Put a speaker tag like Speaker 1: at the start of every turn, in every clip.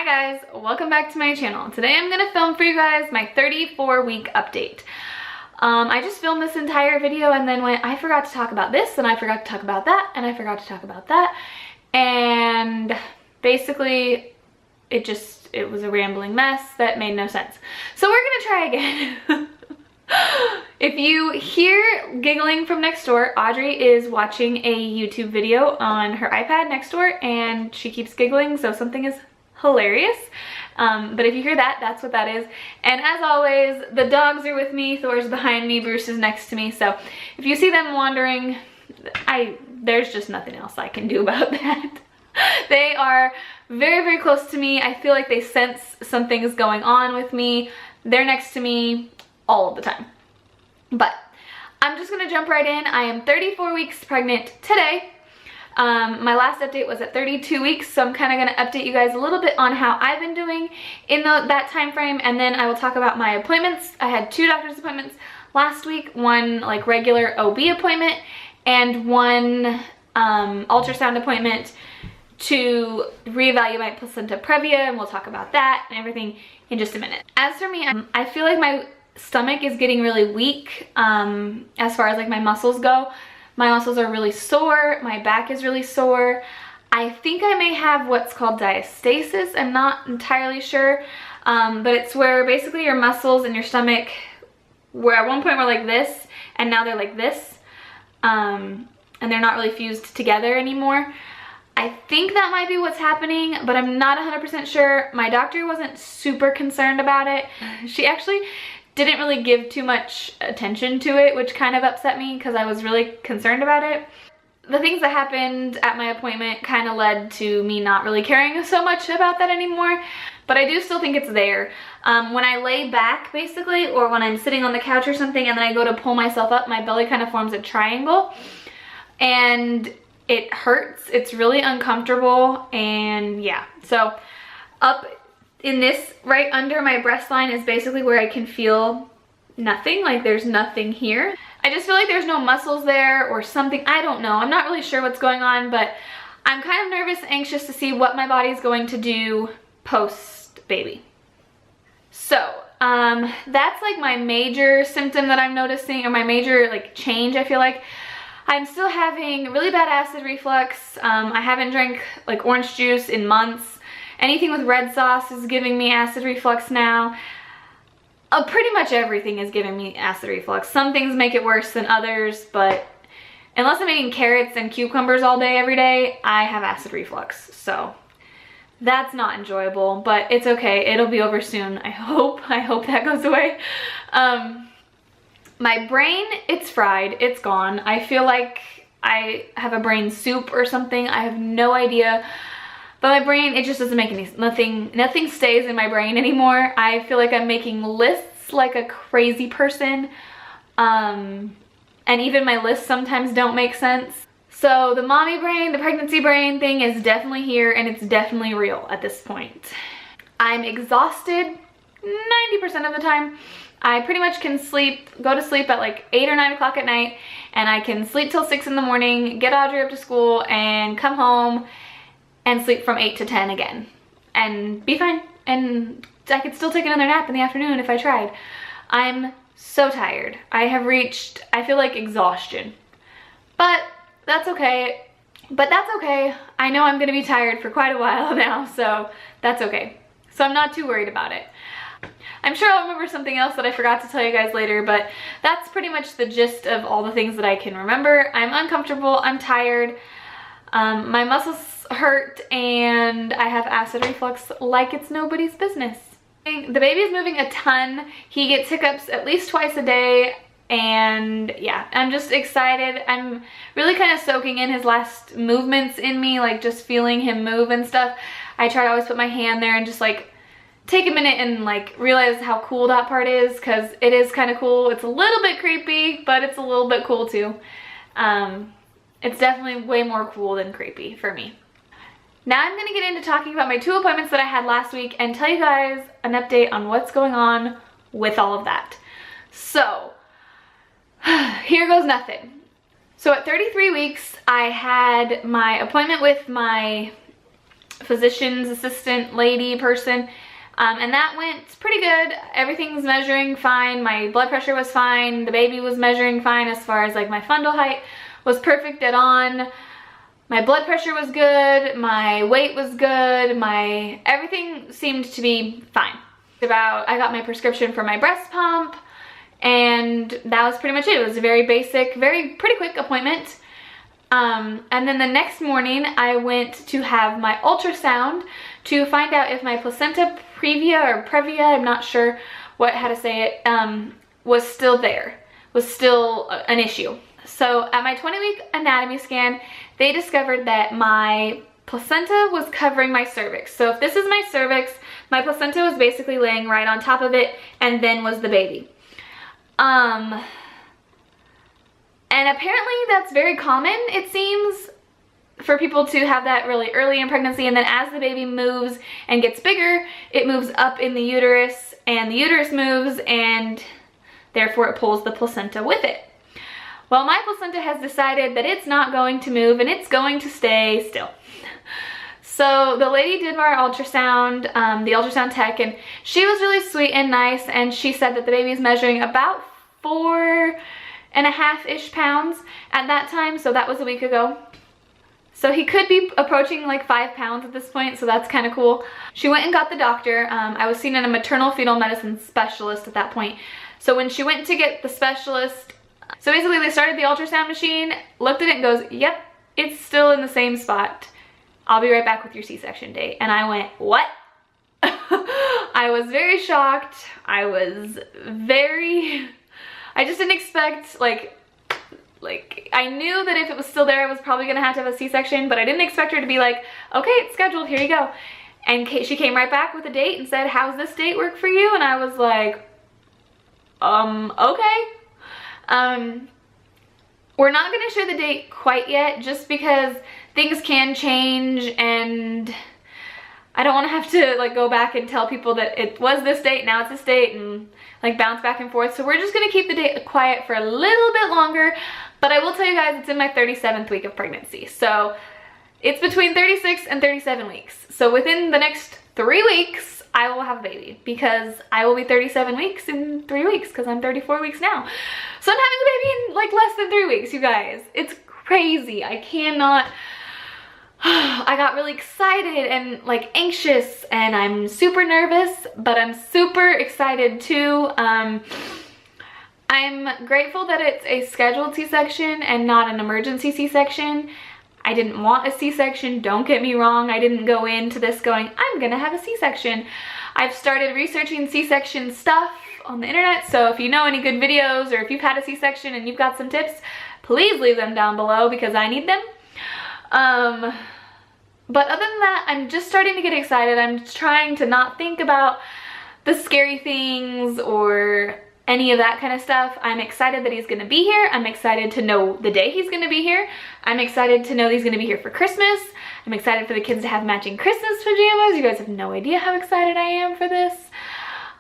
Speaker 1: guys, welcome back to my channel. Today I'm gonna film for you guys my 34-week update. I just filmed this entire video and then went, I forgot to talk about this and I forgot to talk about that and I forgot to talk about that, and basically it was a rambling mess that made no sense. So we're gonna try again. If you hear giggling from next door, Audrey is watching a YouTube video on her iPad next door and she keeps giggling, so something is hilarious. But if you hear that, that's what that is. And as always, the dogs are with me. Thor's behind me, Bruce is next to me. So if you see them wandering, there's just nothing else I can do about that. They are very, very close to me. I feel like they sense something is going on with me. They're next to me all of the time. But I'm just gonna jump right in. I am 34 weeks pregnant today. My last update was at 32 weeks, so I'm kind of going to update you guys a little bit on how I've been doing in that time frame, and then I will talk about my appointments. I had 2 doctor's appointments last week, one like regular OB appointment and one ultrasound appointment to reevaluate my Placenta Previa, and we'll talk about that and everything in just a minute. As for me, I feel like my stomach is getting really weak as far as like my muscles go. My muscles are really sore, my back is really sore. I think I may have what's called diastasis, I'm not entirely sure. But it's where basically your muscles in your stomach, where at one point were like this, and now they're like this. And they're not really fused together anymore. I think that might be what's happening, but I'm not 100% sure. My doctor wasn't super concerned about it. She actually didn't really give too much attention to it, which kind of upset me because I was really concerned about it. The things that happened at my appointment kind of led to me not really caring so much about that anymore, but I do still think it's there. When I lay back basically, or when I'm sitting on the couch or something and then I go to pull myself up, my belly kind of forms a triangle and it hurts. It's really uncomfortable, and yeah. So up in this, right under my breast line, is basically where I can feel nothing, like there's nothing here. I just feel like there's no muscles there or something. I don't know. I'm not really sure what's going on, but I'm kind of nervous, anxious to see what my body's going to do post-baby. So, that's like my major symptom that I'm noticing, or my major like change, I feel like. I'm still having really bad acid reflux. I haven't drank like orange juice in months. Anything with red sauce is giving me acid reflux now. Pretty much everything is giving me acid reflux. Some things make it worse than others, but unless I'm eating carrots and cucumbers all day, every day, I have acid reflux. So that's not enjoyable, but it's okay. It'll be over soon, I hope. I hope that goes away. My brain, it's fried. It's gone. I feel like I have a brain soup or something. I have no idea. But my brain, it just doesn't make nothing stays in my brain anymore. I feel like I'm making lists like a crazy person. And even my lists sometimes don't make sense. So the mommy brain, the pregnancy brain thing is definitely here, and it's definitely real at this point. I'm exhausted 90% of the time. I pretty much can go to sleep at like 8 or 9 o'clock at night, and I can sleep till 6 in the morning, get Audrey up to school, and come home and sleep from 8 to 10 again and be fine. And I could still take another nap in the afternoon if I tried. I'm so tired. I have reached, I feel like, exhaustion. But that's okay. I know I'm gonna be tired for quite a while now, so that's okay. So I'm not too worried about it. I'm sure I'll remember something else that I forgot to tell you guys later, but that's pretty much the gist of all the things that I can remember. I'm uncomfortable, I'm tired, my muscles hurt, and I have acid reflux like it's nobody's business. The baby is moving a ton. He gets hiccups at least twice a day, and yeah, I'm just excited. I'm really kind of soaking in his last movements in me, like just feeling him move and stuff. I try to always put my hand there and just like take a minute and like realize how cool that part is, because it is kind of cool. It's a little bit creepy, but it's a little bit cool too. It's definitely way more cool than creepy for me. Now I'm gonna get into talking about my 2 appointments that I had last week and tell you guys an update on what's going on with all of that. So, here goes nothing. So at 33 weeks, I had my appointment with my physician's assistant lady person. And that went pretty good. Everything was measuring fine. My blood pressure was fine. The baby was measuring fine as far as like my fundal height was perfect at on. My blood pressure was good. My weight was good. Everything seemed to be fine. I got my prescription for my breast pump, and that was pretty much it. It was a very basic, pretty quick appointment. And then the next morning I went to have my ultrasound to find out if my placenta previa or previa, I'm not sure how to say it, was still there, was still an issue. So at my 20-week anatomy scan, they discovered that my placenta was covering my cervix. So if this is my cervix, my placenta was basically laying right on top of it, and then was the baby. And apparently that's very common, it seems, for people to have that really early in pregnancy, and then as the baby moves and gets bigger, it moves up in the uterus, and the uterus moves, and therefore it pulls the placenta with it. Well, my placenta has decided that it's not going to move, and it's going to stay still. So the lady did our ultrasound, the ultrasound tech, and she was really sweet and nice, and she said that the baby is measuring about 4.5-ish pounds at that time, so that was a week ago. So he could be approaching like 5 pounds at this point, so that's kind of cool. She went and got the doctor. I was seen in a maternal fetal medicine specialist at that point. So when she went to get the specialist, so basically they started the ultrasound machine, looked at it and goes, yep, it's still in the same spot. I'll be right back with your C-section date. And I went, what? I was very shocked. I just didn't expect, like I knew that if it was still there, I was probably gonna have to have a C-section, but I didn't expect her to be like, okay, it's scheduled, here you go. And she came right back with a date and said, how's this date work for you? And I was like, okay. We're not gonna share the date quite yet, just because things can change, and I don't want to have to like go back and tell people that it was this date, now it's this date, and like bounce back and forth. So we're just gonna keep the date quiet for a little bit longer, but I will tell you guys it's in my 37th week of pregnancy. So it's between 36 and 37 weeks. So within the next 3 weeks, I will have a baby, because I will be 37 weeks in 3 weeks, because I'm 34 weeks now. So I'm having a baby in like less than 3 weeks, you guys. It's crazy. I cannot. I got really excited and like anxious, and I'm super nervous, but I'm super excited too. I'm grateful that it's a scheduled C-section and not an emergency C-section. I didn't want a C-section, don't get me wrong. I didn't go into this going, I'm gonna have a C-section. I've started researching C-section stuff on the internet, so if you know any good videos, or if you've had a C-section and you've got some tips, please leave them down below, because I need them. But other than that, I'm just starting to get excited. I'm trying to not think about the scary things or any of that kind of stuff. I'm excited that he's gonna be here. I'm excited to know the day he's gonna be here. I'm excited to know that he's gonna be here for Christmas. I'm excited for the kids to have matching Christmas pajamas. You guys have no idea how excited I am for this.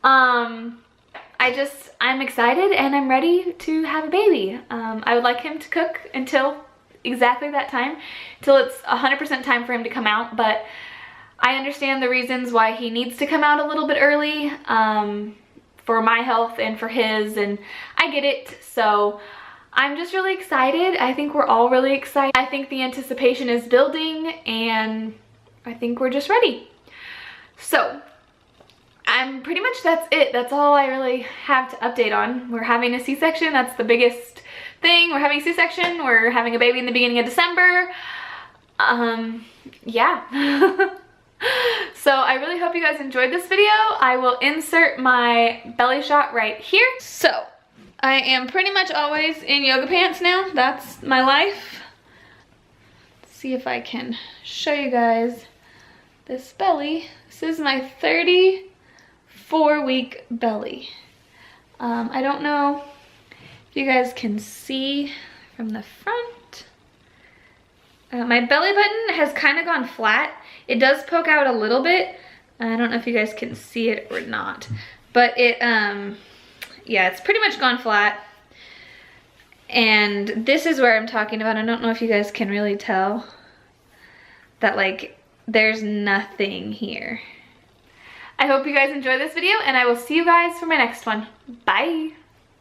Speaker 1: I'm excited, and I'm ready to have a baby. I would like him to cook until exactly that time, till it's 100% time for him to come out, but I understand the reasons why he needs to come out a little bit early, for my health and for his, and I get it. So I'm just really excited. I think we're all really excited. I think the anticipation is building, and I think we're just ready. So pretty much that's it. That's all I really have to update on. We're having a C-section. That's the biggest thing. We're having a C-section. We're having a baby in the beginning of December. Yeah. So I really hope you guys enjoyed this video. I will insert my belly shot right here. So I am pretty much always in yoga pants now. That's my life. Let's see if I can show you guys this belly. This is my 34-week belly. I don't know if you guys can see from the front. My belly button has kind of gone flat. It does poke out a little bit. I don't know if you guys can see it or not, but it, yeah, it's pretty much gone flat. And this is where I'm talking about. I don't know if you guys can really tell that, like, there's nothing here. I hope you guys enjoy this video, and I will see you guys for my next one. Bye.